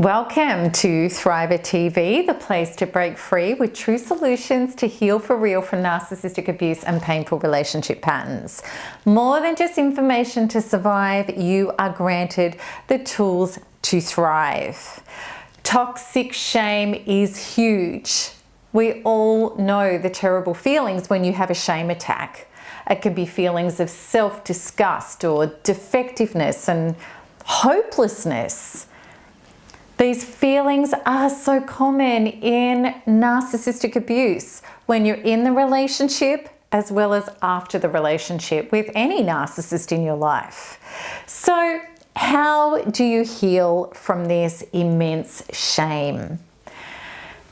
Welcome to Thriver TV, the place to break free with true solutions to heal for real from narcissistic abuse and painful relationship patterns. More than just information to survive, you are granted the tools to thrive. Toxic shame is huge. We all know the terrible feelings when you have a shame attack. It can be feelings of self-disgust or defectiveness and hopelessness. These feelings are so common in narcissistic abuse when you're in the relationship as well as after the relationship with any narcissist in your life. So how do you heal from this immense shame?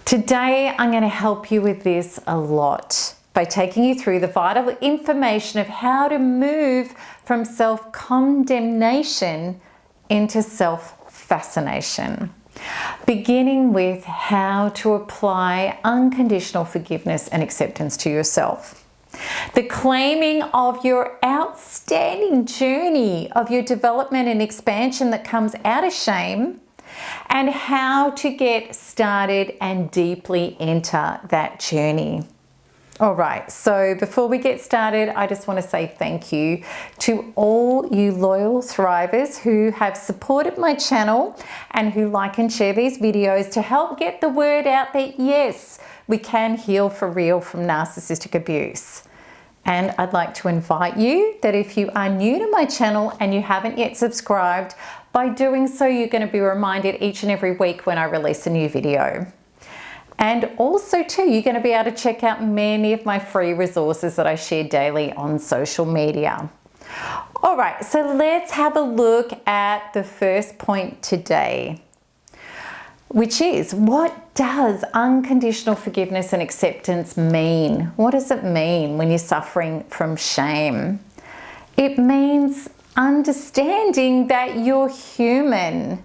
Today, I'm going to help you with this a lot by taking you through the vital information of how to move from self-condemnation into self-fascination. Beginning with how to apply unconditional forgiveness and acceptance to yourself. The claiming of your outstanding journey of your development and expansion that comes out of shame, and how to get started and deeply enter that journey. All right, so before we get started, I just want to say thank you to all you loyal thrivers who have supported my channel and who like and share these videos to help get the word out that yes, we can heal for real from narcissistic abuse. And I'd like to invite you that if you are new to my channel and you haven't yet subscribed, by doing so, you're going to be reminded each and every week when I release a new video. And also too, you're going to be able to check out many of my free resources that I share daily on social media. All right, so let's have a look at the first point today, which is, what does unconditional forgiveness and acceptance mean? What does it mean when you're suffering from shame? It means understanding that you're human.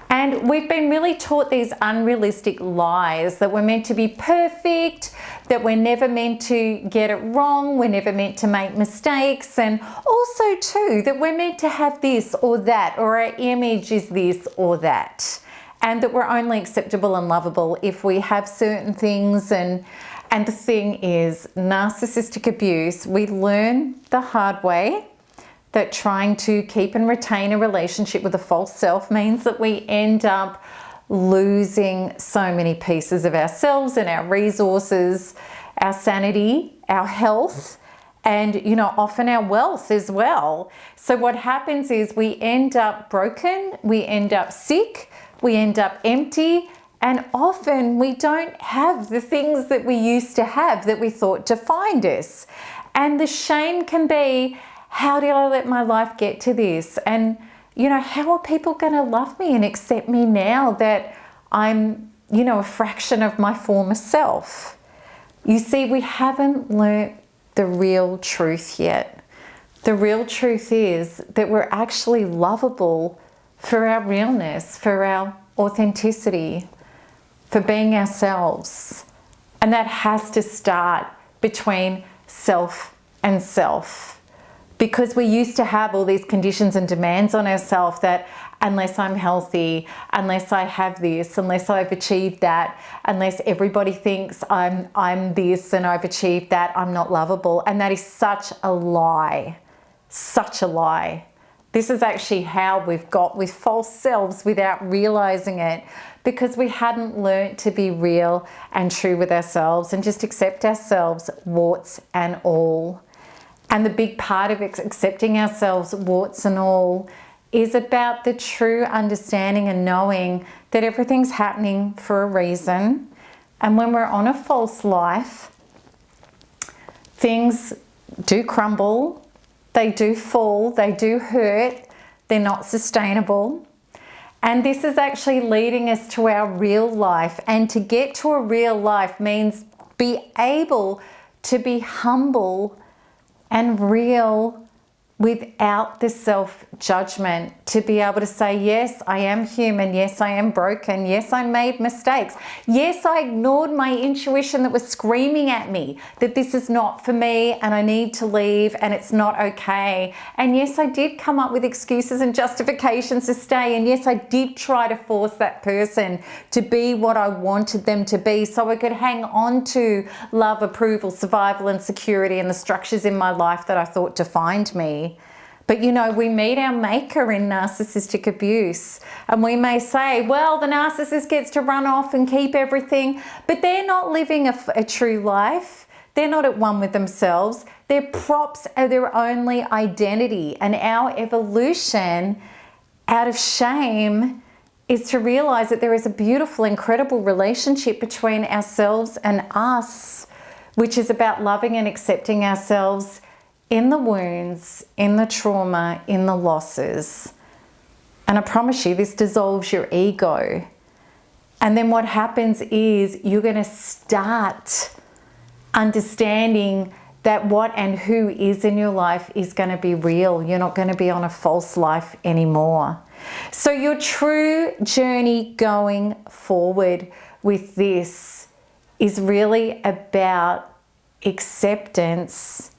And we've been really taught these unrealistic lies that we're meant to be perfect, that we're never meant to get it wrong, we're never meant to make mistakes, and also too that we're meant to have this or that, or our image is this or that, and that we're only acceptable and lovable if we have certain things. And the thing is, narcissistic abuse, we learn the hard way that trying to keep and retain a relationship with a false self means that we end up losing so many pieces of ourselves and our resources, our sanity, our health, and often our wealth as well. So what happens is we end up broken, we end up sick, we end up empty, and often we don't have the things that we used to have that we thought defined us. And the shame can be, how did I let my life get to this? And, how are people going to love me and accept me now that I'm, a fraction of my former self? You see, we haven't learnt the real truth yet. The real truth is that we're actually lovable for our realness, for our authenticity, for being ourselves. And that has to start between self and self. Because we used to have all these conditions and demands on ourselves that unless I'm healthy, unless I have this, unless I've achieved that, unless everybody thinks I'm this and I've achieved that, I'm not lovable. And that is such a lie, such a lie. This is actually how we've got with false selves without realizing it, because we hadn't learnt to be real and true with ourselves and just accept ourselves, warts and all. And the big part of accepting ourselves, warts and all, is about the true understanding and knowing that everything's happening for a reason. And when we're on a false life, things do crumble, they do fall, they do hurt, they're not sustainable. And this is actually leading us to our real life. And to get to a real life means be able to be humble and real without the self judgment, to be able to say, yes, I am human. Yes, I am broken. Yes, I made mistakes. Yes, I ignored my intuition that was screaming at me that this is not for me and I need to leave and it's not okay. And yes, I did come up with excuses and justifications to stay. And yes, I did try to force that person to be what I wanted them to be so I could hang on to love, approval, survival and security and the structures in my life that I thought defined me. But you know, we meet our maker in narcissistic abuse and we may say, well, the narcissist gets to run off and keep everything, but they're not living a true life. They're not at one with themselves. Their props are their only identity. And our evolution out of shame is to realize that there is a beautiful, incredible relationship between ourselves and us, which is about loving and accepting ourselves in the wounds, in the trauma, in the losses. And I promise you, this dissolves your ego. And then what happens is you're going to start understanding that what and who is in your life is going to be real. You're not going to be on a false life anymore. So your true journey going forward with this is really about acceptance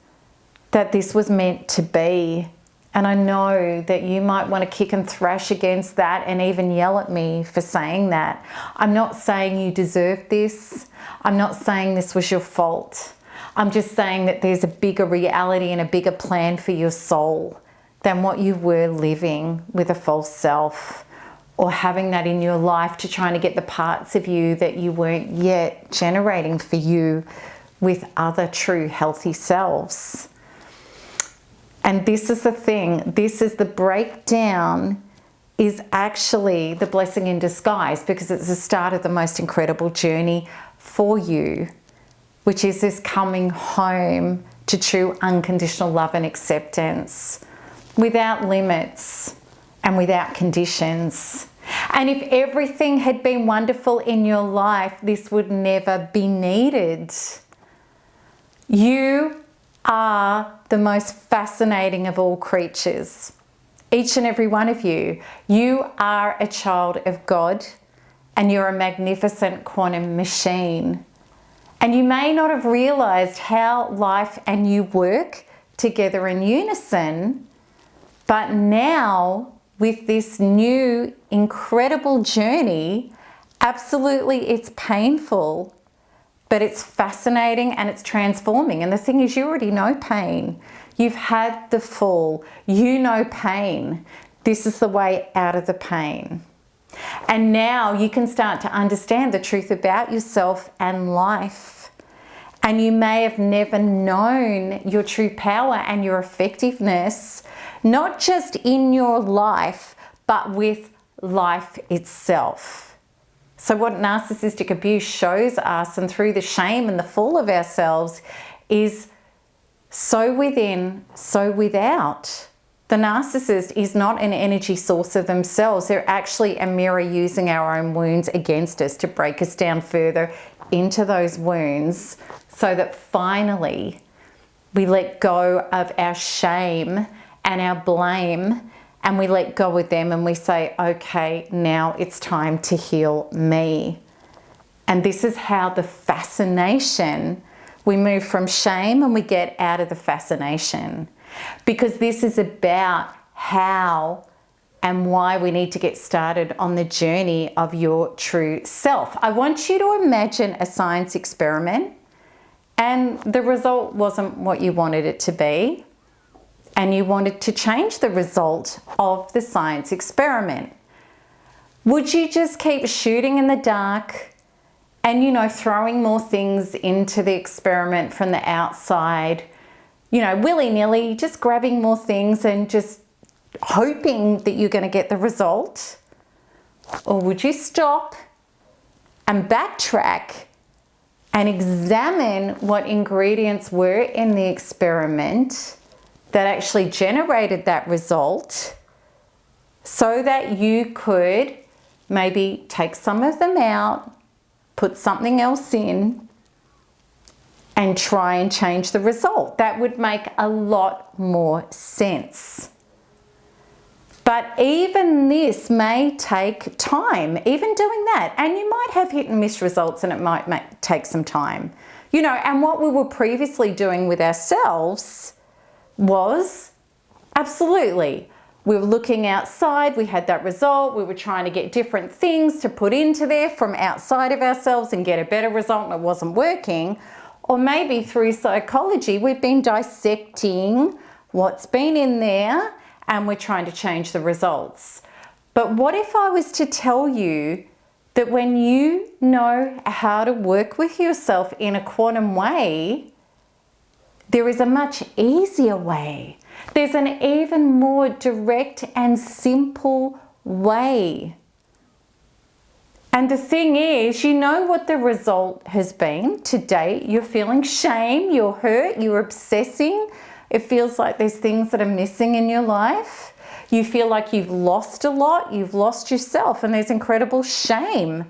that this was meant to be. And I know that you might want to kick and thrash against that and even yell at me for saying that. I'm not saying you deserve this. I'm not saying this was your fault. I'm just saying that there's a bigger reality and a bigger plan for your soul than what you were living with a false self or having that in your life to trying to get the parts of you that you weren't yet generating for you with other true healthy selves. And this is the thing, this is the breakdown is actually the blessing in disguise because it's the start of the most incredible journey for you, which is this coming home to true unconditional love and acceptance without limits and without conditions. And if everything had been wonderful in your life, this would never be needed. You are the most fascinating of all creatures. Each and every one of you. You are a child of God and you're a magnificent quantum machine. And you may not have realized how life and you work together in unison, but now with this new incredible journey, absolutely it's painful, but it's fascinating and it's transforming. And the thing is, you already know pain. You've had the fall. You know pain. This is the way out of the pain. And now you can start to understand the truth about yourself and life. And you may have never known your true power and your effectiveness, not just in your life, but with life itself. So what narcissistic abuse shows us, and through the shame and the fall of ourselves, is so within, so without. The narcissist is not an energy source of themselves. They're actually a mirror using our own wounds against us to break us down further into those wounds so that finally we let go of our shame and our blame and we let go of them and we say, okay, now it's time to heal me. And this is how the fascination, we move from shame and we get out of the fascination. Because this is about how and why we need to get started on the journey of your true self. I want you to imagine a science experiment and the result wasn't what you wanted it to be. And you wanted to change the result of the science experiment. Would you just keep shooting in the dark and, you know, throwing more things into the experiment from the outside, you know, willy-nilly, just grabbing more things and just hoping that you're going to get the result? Or would you stop and backtrack and examine what ingredients were in the experiment that actually generated that result so that you could maybe take some of them out, put something else in, and try and change the result? That would make a lot more sense. But even this may take time, even doing that. And you might have hit and miss results, and it might take some time. You know, and what we were previously doing with ourselves was absolutely, we were looking outside, we had that result, we were trying to get different things to put into there from outside of ourselves and get a better result, and it wasn't working. Or maybe through psychology, we've been dissecting what's been in there and we're trying to change the results. But what if I was to tell you that when you know how to work with yourself in a quantum way, there is a much easier way. There's an even more direct and simple way. And the thing is, you know what the result has been to date. You're feeling shame, you're hurt, you're obsessing. It feels like there's things that are missing in your life. You feel like you've lost a lot, you've lost yourself, and there's incredible shame.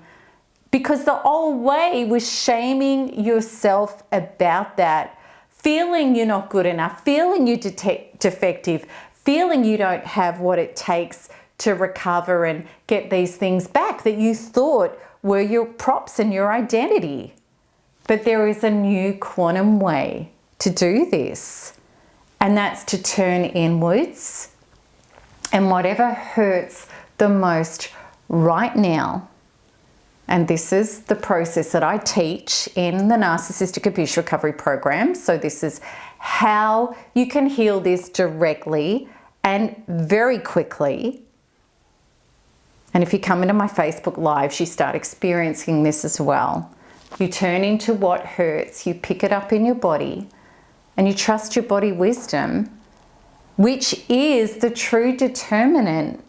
Because the old way was shaming yourself about that. Feeling you're not good enough, feeling you're defective, feeling you don't have what it takes to recover and get these things back that you thought were your props and your identity. But there is a new quantum way to do this, and that's to turn inwards, and whatever hurts the most right now. And this is the process that I teach in the Narcissistic Abuse Recovery Program. So this is how you can heal this directly and very quickly. And if you come into my Facebook Lives, you start experiencing this as well. You turn into what hurts, you pick it up in your body, and you trust your body wisdom, which is the true determinant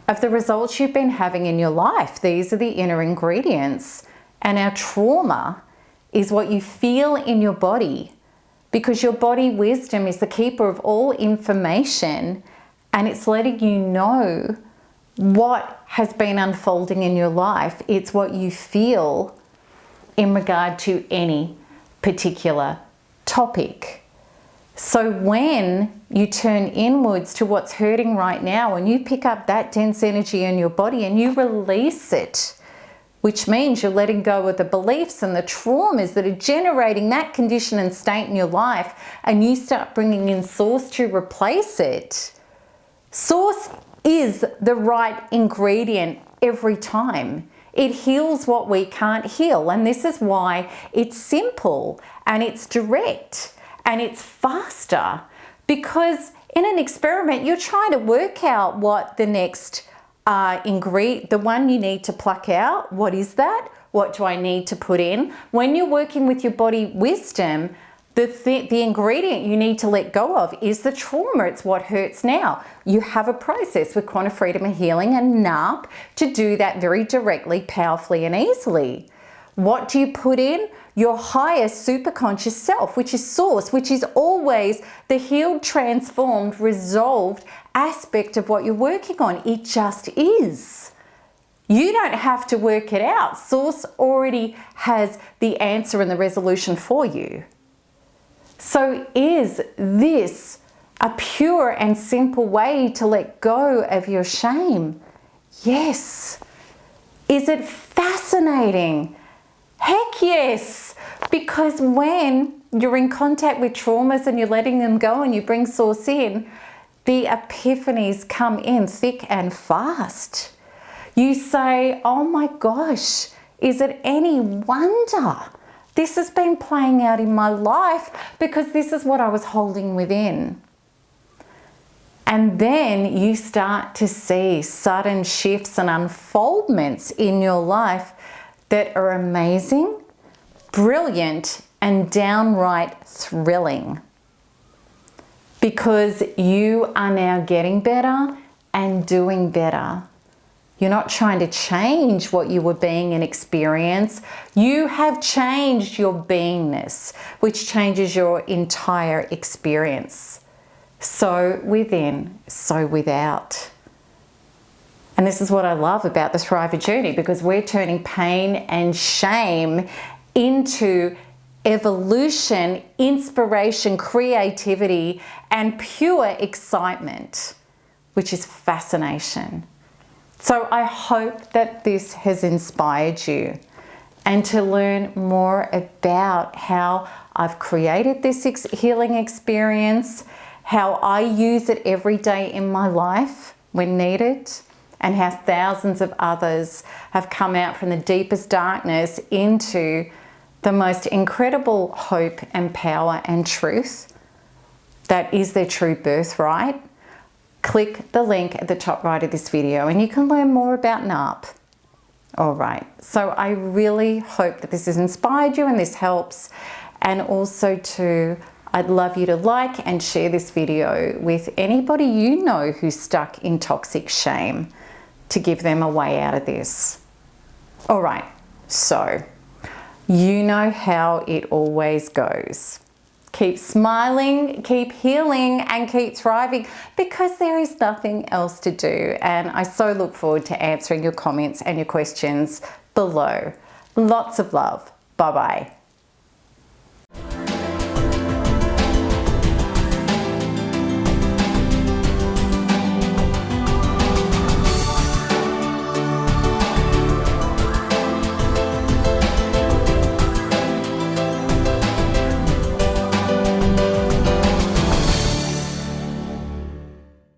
of the results you've been having in your life. These are the inner ingredients. And our trauma is what you feel in your body, because your body wisdom is the keeper of all information, and it's letting you know what has been unfolding in your life. It's what you feel in regard to any particular topic. So when you turn inwards to what's hurting right now, and you pick up that dense energy in your body and you release it, which means you're letting go of the beliefs and the traumas that are generating that condition and state in your life, and you start bringing in source to replace it. Source is the right ingredient every time. It heals what we can't heal, and this is why it's simple and it's direct and it's faster, because in an experiment you're trying to work out what the next ingredient, the one you need to pluck out, what is that? What do I need to put in? When you're working with your body wisdom, the ingredient you need to let go of is the trauma. It's what hurts now. You have a process with Quantum Freedom and Healing and NARP to do that very directly, powerfully and easily. What do you put in? Your highest superconscious self, which is source, which is always the healed, transformed, resolved aspect of what you're working on. It just is. You don't have to work it out. Source already has the answer and the resolution for you. So is this a pure and simple way to let go of your shame? Yes. Is it fascinating? Heck yes. Because when you're in contact with traumas and you're letting them go and you bring source in, the epiphanies come in thick and fast. You say, oh my gosh, is it any wonder this has been playing out in my life, because this is what I was holding within. And then you start to see sudden shifts and unfoldments in your life that are amazing, brilliant, and downright thrilling. Because you are now getting better and doing better. You're not trying to change what you were being and experience. You have changed your beingness, which changes your entire experience. So within, so without. And this is what I love about the Thriver journey, because we're turning pain and shame into evolution, inspiration, creativity, and pure excitement. which is fascination. So I hope that this has inspired you, and to learn more about how I've created this healing experience, how I use it every day in my life when needed, and how thousands of others have come out from the deepest darkness into the most incredible hope and power and truth that is their true birthright. Click the link at the top right of this video and you can learn more about NARP. All right, so I really hope that this has inspired you and this helps. And also too, I'd love you to like and share this video with anybody you know who's stuck in toxic shame, to give them a way out of this. All right, so you know how it always goes. Keep smiling, keep healing, and keep thriving, because there is nothing else to do. And I so look forward to answering your comments and your questions below. Lots of love. Bye-bye.